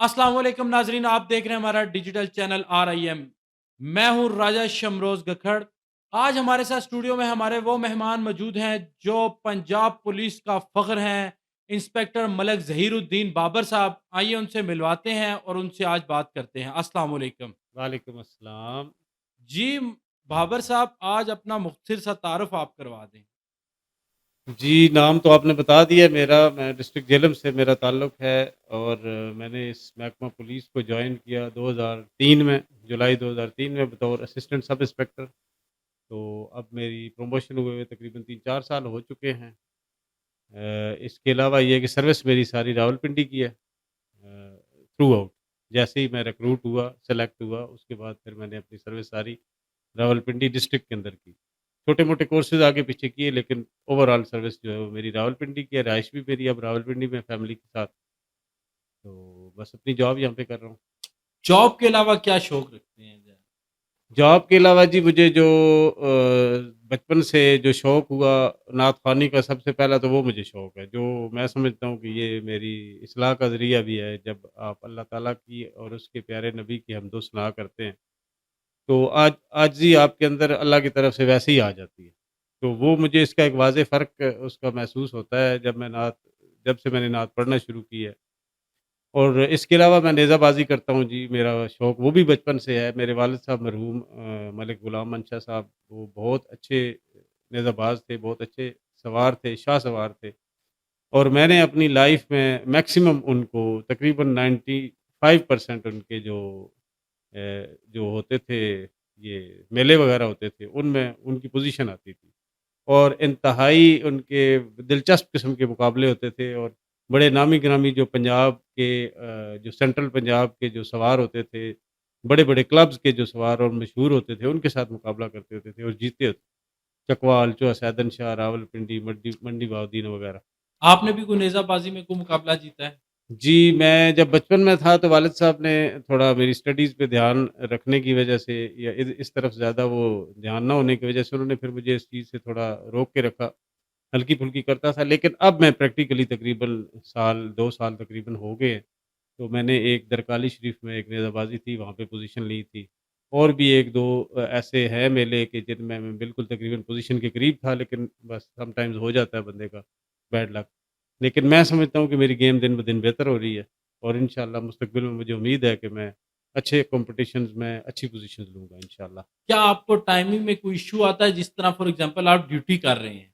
अस्सलाम वालेकुम नाज़रीन, आप देख रहे हैं हमारा डिजिटल चैनल RIM। मैं हूँ राजा शमरोज़ गखड़। आज हमारे साथ स्टूडियो में हमारे वो मेहमान मौजूद हैं जो पंजाब पुलिस का फ़ख्र हैं, इंस्पेक्टर मलक ज़हीरुद्दीन बाबर साहब। आइए उनसे मिलवाते हैं और उनसे आज बात करते हैं। अस्सलाम वालेकुम। वालेकुम अस्सलाम। जी, बाबर साहब आज अपना मुख्तसर सा तारुफ़ आप करवा दें। जी, नाम तो आपने बता दिया मेरा, मैं डिस्ट्रिक्ट झेलम से मेरा ताल्लुक़ है और मैंने इस महकमा पुलिस को जॉइन किया 2003 में, जुलाई 2003 में बतौर असिस्टेंट सब इंस्पेक्टर। तो अब मेरी प्रमोशन हुए हुए तकरीबन 3-4 साल हो चुके हैं। इसके अलावा ये है कि सर्विस मेरी सारी रावलपिंडी की है थ्रू आउट। जैसे ही मैं रिक्रूट हुआ, सेलेक्ट हुआ, उसके बाद फिर मैंने अपनी सर्विस सारी रावलपिंडी डिस्ट्रिक्ट के अंदर की। छोटे-मोटे कोर्सेज़ आगे पीछे किए लेकिन ओवरऑल सर्विस जो है वो मेरी रावलपिंडी की है, रिहाइश भी मेरी अब रावलपिंडी में फैमिली के साथ। तो बस अपनी जॉब यहाँ पे कर रहा हूँ। जॉब के अलावा क्या शौक रखते हैं? ज़रा जॉब के अलावा जी मुझे जो बचपन से जो शौक हुआ नात ख़्वानी का सबसे पहला तो वो मुझे शौक है, जो मैं समझता हूँ कि ये मेरी इस्लाह का ज़रिया भी है। जब आप अल्लाह ताला की और उसके प्यारे नबी की हमदो सना करते हैं, तो आजिज़ी आपके अंदर अल्लाह की तरफ से वैसे ही आ जाती है। तो वो मुझे इसका एक वाज़ेह फ़र्क उसका महसूस होता है जब से मैंने नात पढ़ना शुरू की है। और इसके अलावा मैं नेज़ाबाज़ी करता हूँ जी, मेरा शौक वो भी बचपन से है। मेरे वालिद साहब मरहूम मलिक ग़ुलाम मंशा साहब वो बहुत अच्छे नेज़ाबाज़ थे, बहुत अच्छे सवार थे, शाह सवार थे। और मैंने अपनी लाइफ़ में मैक्सिमम उनको तकरीबन 95% उनके अ, जो होते थे, ये मेले वग़ैरह होते थे, उनमें उनकी पोज़ीशन आती थी। और इंतहाई उनके दिलचस्प किस्म के मुकाबले होते थे और बड़े नामी-गिरामी जो पंजाब के जो सेंट्रल पंजाब के जो सवार होते थे, बड़े-बड़े क्लब्स के जो सवार और मशहूर होते थे, उनके साथ मुकाबला करते होते थे और जीते होते। चकवाल, सैदन शाह, रावलपिंडी, मंडी मंडी बहाउद्दीन वग़ैरह। आपने भी कोई नेज़ाबाज़ी में कोई मुकाबला जीता है? जी, मैं जब बचपन में था तो वालिद साहब ने थोड़ा मेरी स्टडीज़ पे ध्यान रखने की वजह से या इस तरफ ज़्यादा वो ध्यान ना होने की वजह से उन्होंने फिर मुझे इस चीज़ से थोड़ा रोक के रखा। हल्की-फुल्की करता था लेकिन अब मैं प्रैक्टिकली तकरीबन 2 साल तकरीबन हो गए हैं। तो मैंने एक दरकाली शरीफ में एक नेज़ाबाज़ी थी वहाँ पे पोज़ीशन ली थी। और भी 1-2 ऐसे हैं मेले कि जिनमें मैं बिल्कुल तकरीबन पोज़ीशन के करीब था लेकिन बस समटाइम्स हो जाता है बंदे का बैड लक। लेकिन मैं समझता हूँ कि मेरी गेम दिन-ब-दिन बेहतर हो रही है और इंशाअल्लाह मुस्तकबिल में मुझे उम्मीद है कि मैं अच्छे कॉम्पिटिशन्स में अच्छी पोज़ीशंस लूँगा इंशाअल्लाह। क्या आपको टाइमिंग में कोई इश्यू आता है जिस तरह फॉर एग्ज़ाम्पल आप ड्यूटी कर रहे हैं,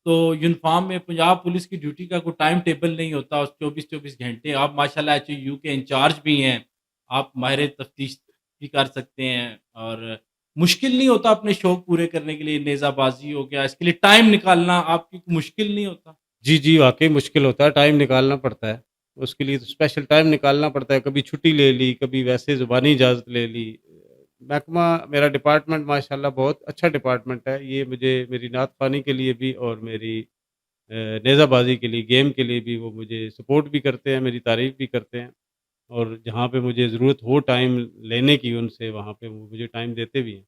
तो यूनिफ़ॉर्म में पंजाब पुलिस की ड्यूटी का कोई टाइम टेबल नहीं होता, उस 24-24 घंटे आप माशाल्लाह एचएयू के इंचार्ज भी हैं, आप माहिर तफ्तीश भी कर सकते हैं और मुश्किल नहीं होता अपने शौक पूरे करने के लिए नेज़ाबाज़ी हो गया, इसके लिए टाइम निकालना आपकी मुश्किल नहीं होता? जी, जी, वाक़ई मुश्किल होता है, टाइम निकालना पड़ता है। उसके लिए तो स्पेशल टाइम निकालना पड़ता है, कभी छुट्टी ले ली, कभी वैसे ज़ुबानी इजाज़त ले ली। महकमा मेरा डिपार्टमेंट माशाल्लाह बहुत अच्छा डिपार्टमेंट है। ये मुझे मेरी नात ख़्वानी के लिए भी और मेरी नेज़ाबाज़ी के लिए, गेम के लिए भी वो मुझे सपोर्ट भी करते हैं, मेरी तारीफ़ भी करते हैं और जहाँ पे मुझे ज़रूरत हो टाइम लेने की उनसे, वहाँ पे वो मुझे टाइम देते भी हैं।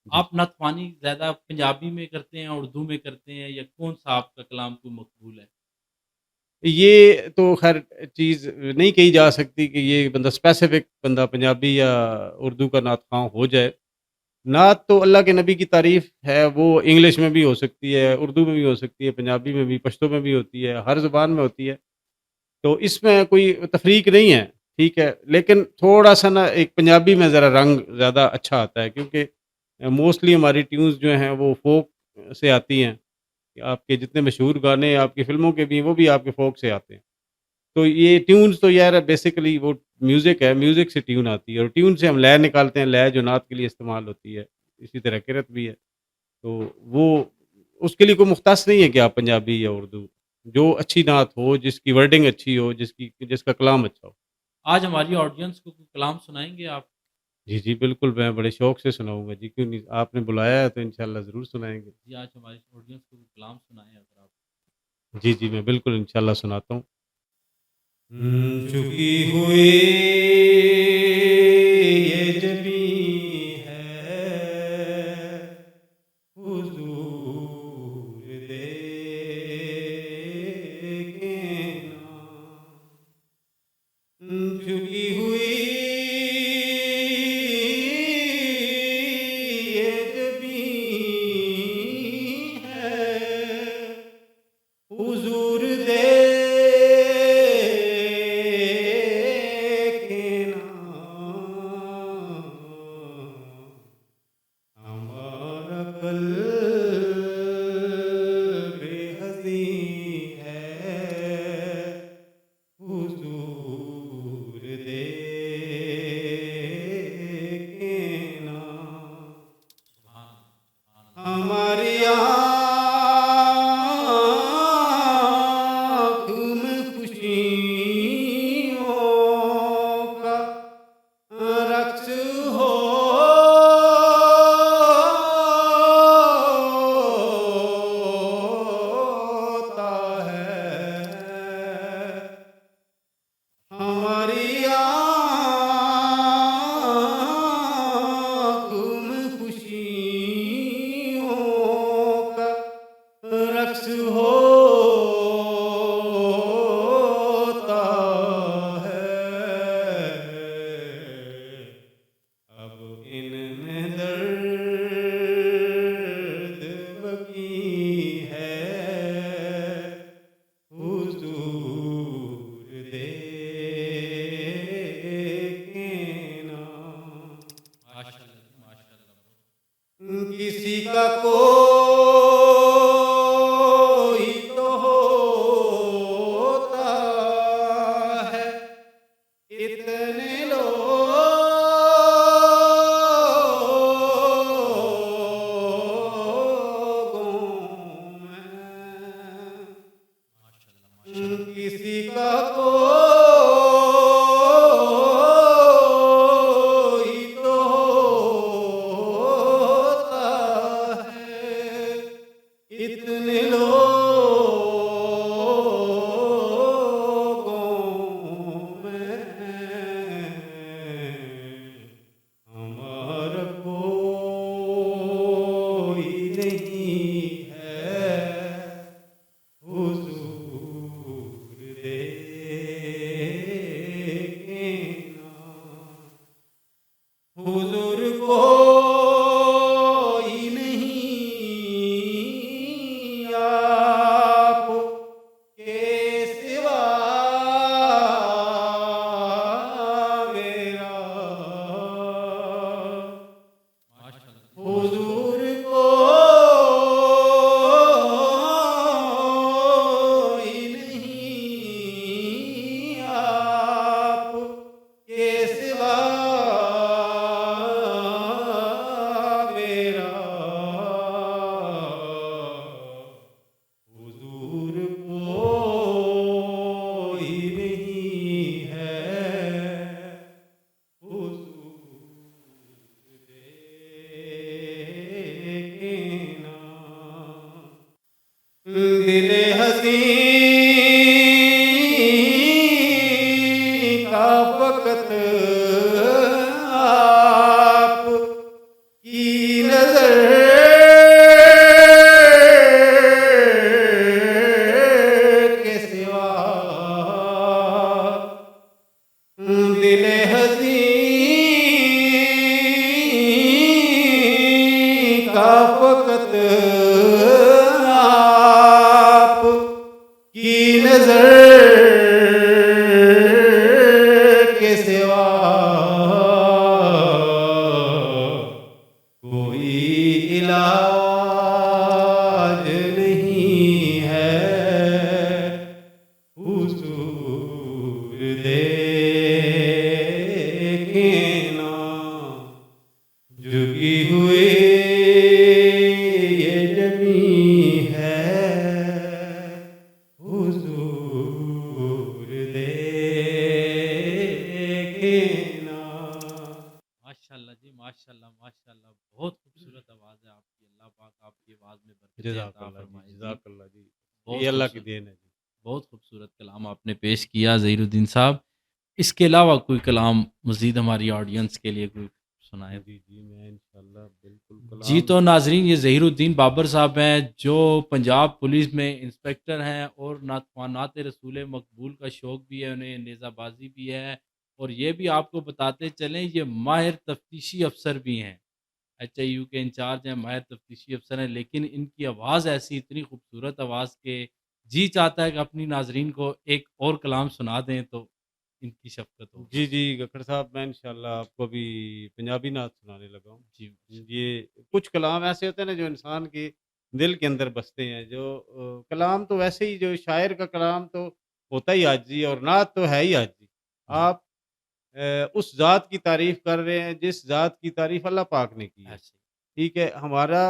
जी। आप नथवानी ज़्यादा पंजाबी में करते हैं, उर्दू में करते हैं या कौन-सा आपका कलाम को मकबूल है? ये तो ख़ैर चीज़ नहीं कही जा सकती कि ये बंदा स्पेसिफ़िक बंदा पंजाबी या उर्दू का नात ख़्वाह हो जाए। नात तो अल्लाह के नबी की तारीफ़ है, वो इंग्लिश में भी हो सकती है, उर्दू में भी हो सकती है, पंजाबी में भी, पश्तो में भी होती है, हर ज़ुबान में होती है। तो इसमें कोई तफ़रीक नहीं है, ठीक है। लेकिन थोड़ा-सा ना एक पंजाबी में ज़रा रंग ज़्यादा अच्छा आता है क्योंकि मोस्टली हमारी ट्यून्स जो हैं वो फ़ोक से आती हैं। आपके जितने मशहूर गाने आपकी फ़िल्मों के भी हैं, वो भी आपके फ़ोक से आते हैं। तो ये ट्यून्स तो यार बेसिकली वो म्यूज़िक है, म्यूज़िक से ट्यून आती है और ट्यून से हम लय निकालते हैं, लय जो नात के लिए इस्तेमाल होती है। इसी तरह किरत भी है। तो वो उसके लिए कोई मुख़्तस नहीं है कि आप पंजाबी या उर्दू। जो अच्छी नात हो, जिसकी वर्डिंग अच्छी हो, जिसका कलाम अच्छा हो। आज हमारी ऑडियंस को कोई कलाम सुनाएँगे आप? जी, जी, बिल्कुल मैं बड़े शौक से सुनाऊँगा जी, क्यों नहीं? आपने बुलाया है तो इंशाअल्लाह ज़रूर सुनाएँगे। जी, आज हमारी ऑडियंस को कोई कलाम सुनाएँ अगर आप। जी, जी, मैं बिल्कुल इंशाअल्लाह सुनाता हूँ। झुकी हुई ये जमीन है हुजूर देखें ना झुकी हुई ये ज़मीं है, हुज़ूर देखे ना हमारा क़ल्ब हज़ीं है, हुज़ूर देखे ना हमारी आँख में खुशियों का रक़्स होता है, हमारी आँख में खुशियों का रक़्स होता है, अब इनमें दर्द बकी है, हुज़ूर देखे ना किसी का कोई तो होता है, इतने लोगों में किसी का कोई तो होता है, इतने लोगों में हमारा कोई नहीं है, हुज़ूर देखे ना हुज़ूर कोई नहीं आप के सिवा मेरा, हुज़ूर कोई नहीं आप के सिवा मेरा, हुज़ूर कोई नहीं है, हुज़ूर देखे ना दिले हसीं का फ़क़त आप की नज़र के सिवा, दिले हसीं का फ़क़त आप की नज़र के सिवा कोई इलाज नहीं है, हुज़ूर देखे ना झुकी हुई ये ज़मीं है, हुज़ूर देखे ना माशाल्लाह जी, माशाल्लाह, माशाल्लाह। बहुत खूबसूरत आवाज़ है आपकी। अल्लाह पाक आपकी आवाज़ में बरकतें अता जज़ाकल्लाह जी, फरमाए जी। जज़ाकल्लाह जी। बहुत ये अल्लाह की खूबसूरत, देन है जी। बहुत खूबसूरत कलाम आपने पेश किया ज़हीरुद्दीन साहब। इसके अलावा कोई कलाम मज़ीद हमारी ऑडियंस के लिए कोई सुनाएं। जी, जी, मैं इंशाल्लाह बिल्कुल जी, कलाम तो नाज़रीन ये ज़हीरुद्दीन बाबर साहब हैं जो पंजाब पुलिस में इंस्पेक्टर हैं और नात रसूल मकबूल का शौक़ भी है उन्हें, नेज़ाबाज़ी भी है और ये भी आपको बताते चलें ये माहिर तफ्तीशी अफ़सर भी हैं। एचआईयू के इंचार्ज हैं, माहिर तफ्तीशी अफ़सर हैं, लेकिन इनकी आवाज़ ऐसी इतनी खूबसूरत आवाज़ के जी चाहता है कि अपनी नाज़रीन को एक और कलाम सुना दें तो इनकी शफ़क़त हो। जी, जी, गखड़ साहब मैं इंशाल्लाह आपको अभी पंजाबी नात सुनाने लगा हूँ। जी, ये कुछ कलाम ऐसे होते हैं ना जो इंसान के दिल के अंदर बसते हैं, जो कलाम तो वैसे ही जो शायर का कलाम तो होता ही आजिज़ी और नात तो है ही आजिज़ी। जी, आप उस ज़ात की तारीफ़ कर रहे हैं जिस ज़ात की तारीफ़ अल्लाह पाक ने की है। ऐसे ठीक है? हमारा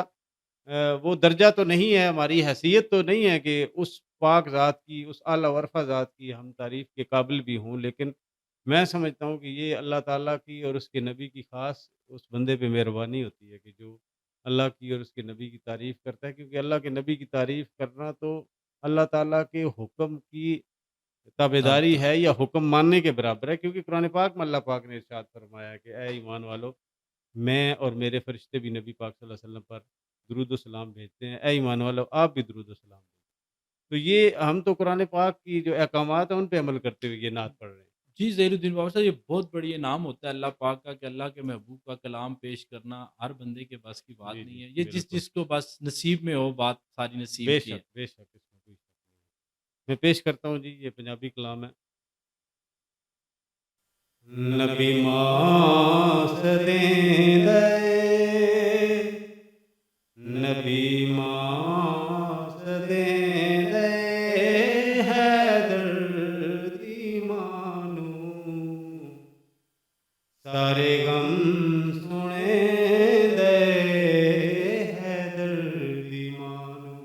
वो दर्जा तो नहीं है, हमारी हैसियत तो नहीं है कि उस पाक ज़ात की, उस आला वरफ़ा ज़ात की हम तारीफ़ के काबिल भी हों, लेकिन मैं समझता हूँ कि ये अल्लाह ताला की और उसके नबी की ख़ास उस बंदे पे मेहरबानी होती है कि जो अल्लाह की और उसके नबी की तारीफ़ करता है, क्योंकि अल्लाह के नबी की तारीफ़ करना तो अल्लाह ताला के हुक्म की ताबेदारी ताबेदार। है या हुक्म मानने के बराबर है, क्योंकि कुरान पाक में अल्लाह पाक ने इरशाद फ़रमाया है कि ऐ ईमान वालों, मैं और मेरे फ़रिश्ते भी नबी पाक सल्लल्लाहु अलैहि वसल्लम पर दुरूद व सलाम भेजते हैं। ऐ ईमान वालों, आप भी दुरूद व सलाम भेजें। तो ये हम तो कुरान पाक की जो अहकामात हैं, उन पे अमल करते हुए ये नात पढ़ रहे हैं। जी, ज़हीरुद्दीन बाबर साहब ये बहुत बड़ी इनाम होता है अल्लाह पाक का कि अल्लाह के महबूब का कलाम पेश करना हर बंदे के बस की बात जी, नहीं जी, है। ये बिल्कुल। जिसको बस नसीब में हो बात सारी नसीब की बेशक, है। बेशक, इसमें कोई शक नहीं है। मैं पेश करता हूँ जी, ये पंजाबी कलाम है। नबी मास देंदे नबी मास देंदे हैदर दी मानू सारे गम सुने दे हैदर दी मानू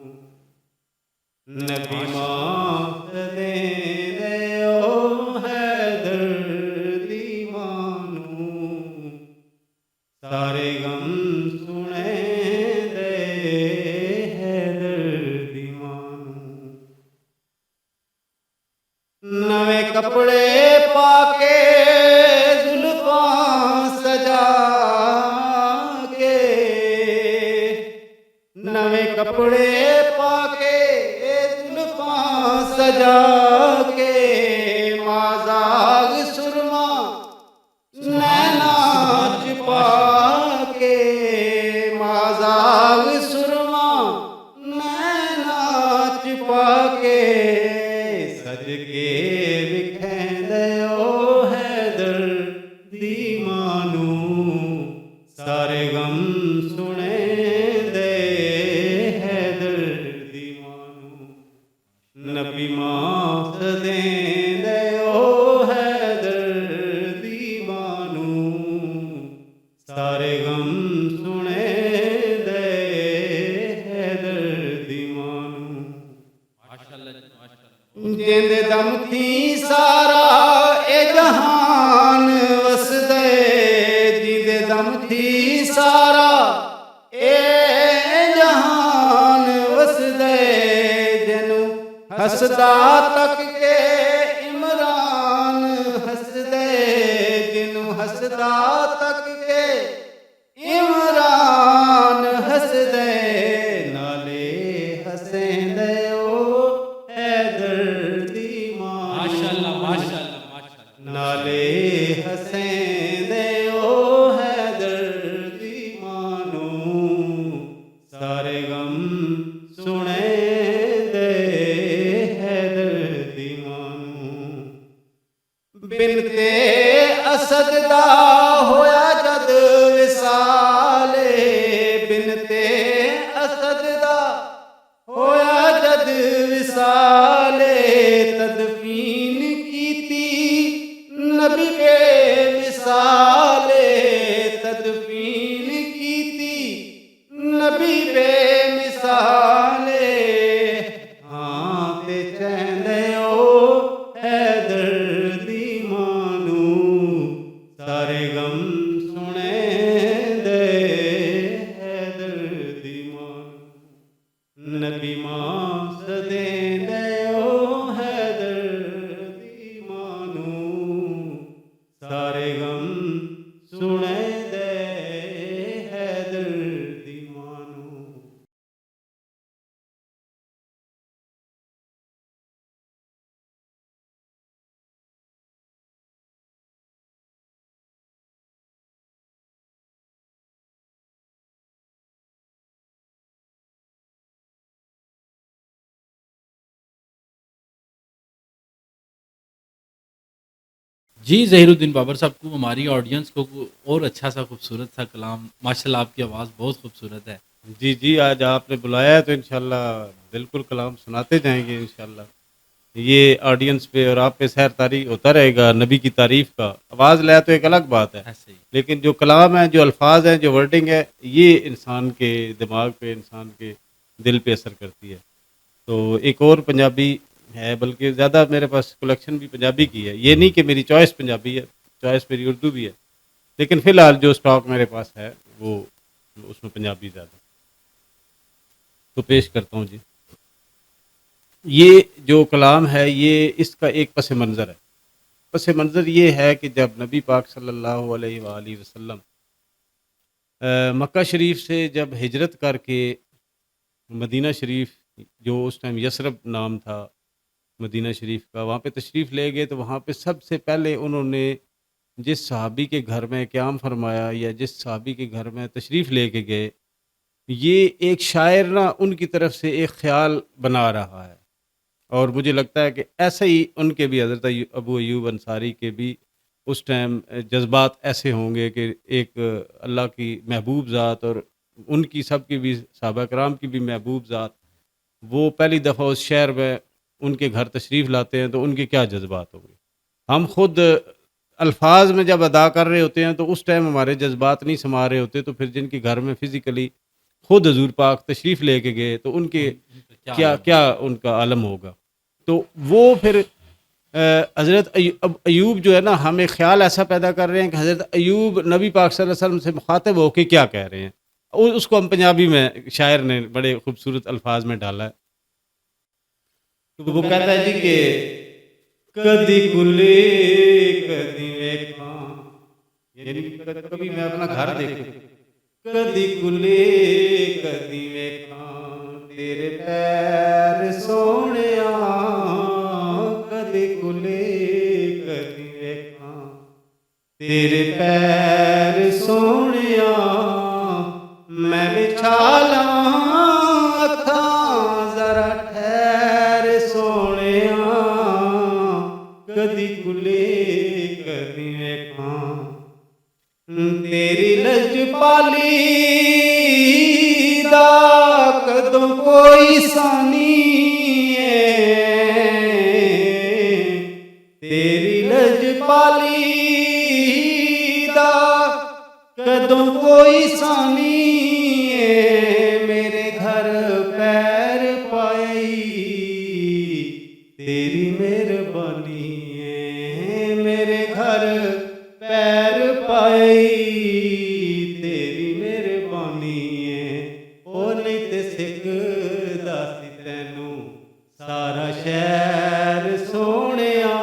नबी माशाअल्लाह, मास देंदे ओ हैदर दी मानू सारे गम सुने दे हैदर दी मानू नवे कपड़े पाके जुल्फां सजा के नवे कपड़े पाके जुल्फां सजा के माजाग सुरमा सुभान नैना अल्लाह, सुभान अल्लाह, छुपा माशाअल्लाह। के माजाग सुरमा नैना छुपा के सज के विखेंदे ओ हैदर दी मानू सारे गम सुने दे हैदर दी मानू नबी मास देंदे ओ हैदर दी मानू सारे गम सुने दे हैदर दी मानू माशाअल्लाह जी, माशाअल्लाह। जिंदे दम थी सारा ए जहान वसदे जिंदे दम थी सारा ए जहान वसदे जनु हसदा तक के इमरान हसदे जिनु हसदा तक के इमरान हसदे नाले हसेंदे ओ हैदर दी माशाअल्लाह, मानू माशाअल्लाह, माशाअल्लाह। नाले हसेंदे ओ हैदर दी मानू सारे गम सुने दे हैदर दी मानू बिनते असद दा होया जद विसाले बिनते असद दा होया जद विसाले तदफीन कीती नबी बे मिसाले तदफीन कीती नबी बे मिसाले हाँ ते चैंदे ओ हैदर दी मानू सारे गम सुने दे हैदर दी मानू नबी मास देंदे ओ हैदर दी मानू सारे गम सुने दे जी, ज़हीरुद्दीन बाबर साहब को हमारी ऑडियंस को और अच्छा सा खूबसूरत सा कलाम माशाल्लाह आपकी आवाज़ बहुत खूबसूरत है। जी, जी, आज आपने बुलाया है तो इंशाल्लाह बिल्कुल कलाम सुनाते जाएँगे इंशाल्लाह। ये ऑडियंस पे और आप पे सैर-तारी होता रहेगा नबी की तारीफ़ का। आवाज़ लय तो एक अलग बात है, ऐसे ही। लेकिन जो कलाम है, जो अल्फ़ाज़ हैं, जो वर्डिंग है, ये इंसान के दिमाग पे, इंसान के दिल पे असर करती है। तो एक और पंजाबी है, बल्कि ज़्यादा मेरे पास कलेक्शन भी पंजाबी की है। ये नहीं कि मेरी चॉइस पंजाबी है, चॉइस मेरी उर्दू भी है। लेकिन फ़िलहाल जो स्टॉक मेरे पास है, वो उसमें पंजाबी ज़्यादा। तो पेश करता हूँ जी। ये जो कलाम है, ये इसका एक पस मंज़र है। पस मंज़र ये है कि जब नबी पाक सल्लल्लाहु अलैहि वालैहि वसल्लम मक्का शरीफ से जब हिजरत करके मदीना शरीफ, जो उस टाइम यसरब नाम था मदीना शरीफ का, वहाँ पे तशरीफ़ ले गए, तो वहाँ पे सबसे पहले उन्होंने जिस सहाबी के घर में क़याम फ़रमाया या जिस सहाबी के घर में तशरीफ़ लेके गए, ये एक शायर ना उनकी तरफ से एक ख़्याल बना रहा है। और मुझे लगता है कि ऐसे ही उनके भी हज़रत अबू अय्यूब अंसारी के भी उस टाइम जज़्बात ऐसे होंगे कि एक अल्लाह की महबूब ज़ात और उनकी सबकी भी सहाबा कराम की भी महबूब ज़ात, वो पहली दफ़ा उस शहर में उनके घर तशरीफ़ लाते हैं, तो उनके क्या जज़्बात होंगे। हम खुद अल्फाज में जब अदा कर रहे होते हैं, तो उस टाइम हमारे जज्बात नहीं समा रहे होते, तो फिर जिनके घर में फिज़िकली खुद हजूर पाक तशरीफ़ लेके गए, तो उनके उनका क्या क्या आलम क्या होगा? उनका आलम होगा। तो वो फिर हज़रत अयूब जो है ना, हम एक ख़्याल ऐसा पैदा कर रहे हैं कि हज़रत अयूब नबी पाक सल्लल्लाहु अलैहि वसल्लम से मुखातिब होके क्या कह रहे हैं। उसको हम पंजाबी में शायर ने बड़े खूबसूरत अल्फाज में डाला है। तो वो कहता है जी कि कदी कुले कदी वेखा, यानी कि कभी मैं अपना घर देखूं, कदी कुले कदी वेखा तेरे पैर सोहणिया, कदी कुले कदी वेखा तेरे पैर सोहणिया, मैं विछाला अखां जरा ठहर सोहणिया, कदी कुले कदी वेखां तेरी लजपाली दा कदों कोई सानी है, तेरी लजपाली दा कदों कोई सानी है, मेरे घर पैर पाई तेरी मेहरबानी है, मेरे घर पैर पाई तेरी मेहरबानी है, ओ नहीं ते सिखदा सी तैनू सारा शहर सोहणिया,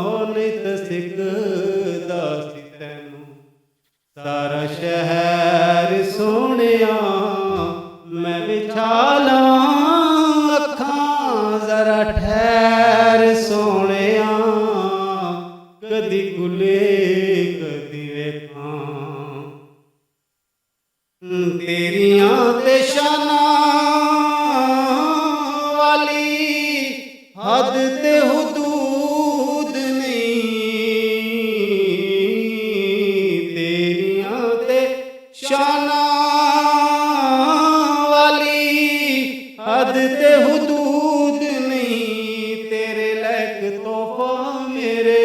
ओ नहीं ते सिखदा सी तैनू सारा शहर सोहणिया, मैं विछाला अखां जरा ठहर सोहणिया, कदी कुले कदी वेखां तेरियां ते शानां वाली हद ते हुदूद नहीं, तेरियां ते शानां वाली हद ते हुदूद नहीं, तेरे लायक तोहफा मेरे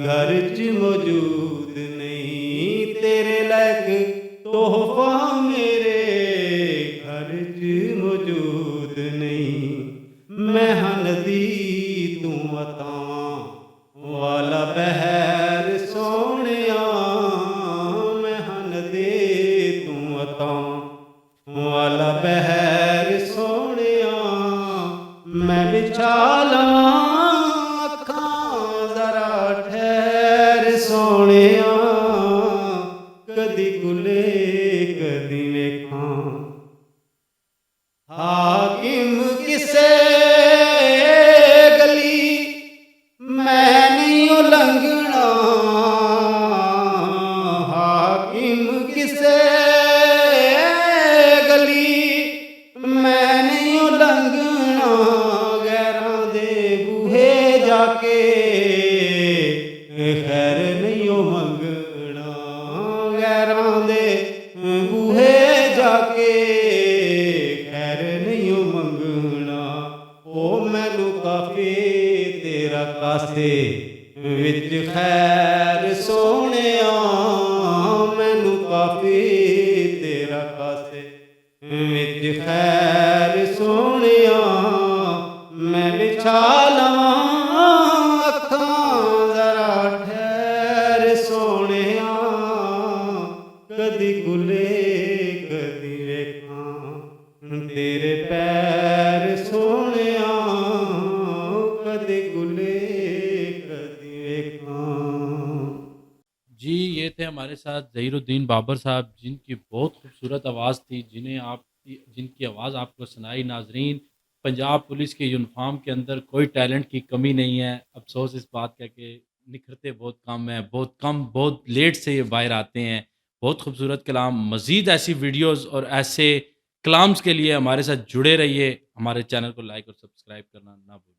घर च मौजूद नहीं, तेरे लायक तोहफा मेरे घर च मौजूद नहीं, मैं हां नदी तू अतावां वाला बहर सोहणिया, मैं हां नदी तू अतावां वाला बहर सोहणिया, मैं विछाला अखां जरा ठहर सोहणिया, कदी कुले कदी वेखां हाकिम किसे गली मैं नहीं उलंघना, हाकिम किसे गली मैं नहीं उलंघना, गैरां दे बूहे जाके जाके खैर नहीं ओ मंगना गैरां दे बूहे जाके खैर नहीं ओ मंगना ओ मैनू काफी तेरा कासे विच खैर सोहणिया मैनू काफी तेरा कासे विच खैर सोहणिया मैं बिछा लवां अखां जरा ठहर सोहणिया कदी गुले कदी वेखां तेरे पैर सोहणिया कदी गुले कदी वेखां। जी, ये थे हमारे साथ ज़हीरुद्दीन बाबर साहब, जिनकी बहुत खूबसूरत आवाज़ थी, जिनकी आवाज़ आपको सुनाई। नाज़रीन, पंजाब पुलिस के यूनिफ़ॉर्म के अंदर कोई टैलेंट की कमी नहीं है। अफ़सोस इस बात का कि निखरते बहुत कम हैं, बहुत कम, बहुत लेट से ये बाहर आते हैं। बहुत खूबसूरत कलाम। मज़ीद ऐसी वीडियोज़ और ऐसे कलाम्स के लिए हमारे साथ जुड़े रहिए। हमारे चैनल को लाइक और सब्सक्राइब करना ना भूलें।